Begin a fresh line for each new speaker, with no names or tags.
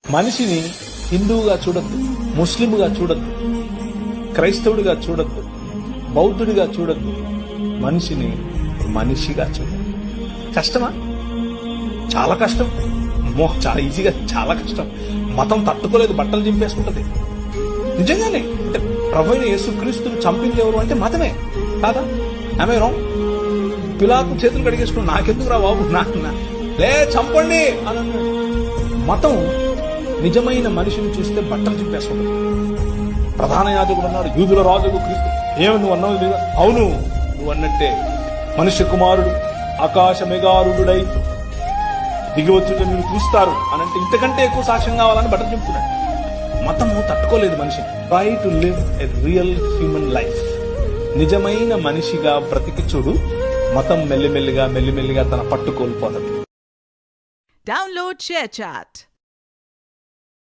మనిషిని హిందువుగా చూడద్దు, ముస్లింగా చూడద్దు, క్రైస్తవుడిగా చూడద్దు, బౌద్ధుడిగా చూడద్దు. మనిషిని మనిషిగా చూడద్దు. కష్టమా? చాలా కష్టం. చాలా ఈజీగా, చాలా కష్టం. మతం తట్టుకోలేదు, బట్టలు చింపేసుకుంటది. నిజంగానే అంటే ప్రభువైన యేసుక్రీస్తును చంపింది ఎవరు అంటే మతమే కాదా? ఆమె రాంగ్. పిలాతు చేతులు కడిగేసుకుని నాకెందుకు రా బాబు, లే చంపండి అని అన్నాడు. మతం నిజమైన మనిషిని చూస్తే బట్టలు చింపేసుకుంటుంది. ప్రధాన యాజకుడు అన్నాడు, యూదుల రాజుకు క్రీస్తు. ఏమి నువ్వు అన్నావు లేదా? అవును, నువ్వు అన్నట్టే మనుష్య కుమారుడు ఆకాశ మెగారుడై దిగి వచ్చి మీరు చూస్తారు అని అంటే ఇంతకంటే ఎక్కువ సాక్ష్యం కావాలని బట్టలు చింపుతున్నాడు. మతము తట్టుకోలేదు మనిషిని. Try to live a real human life. నిజమైన మనిషిగా బ్రతికి చూడు. మతం మెల్లిమెల్లిగా తన పట్టు కోల్పోతుంది.
Download ShareChat.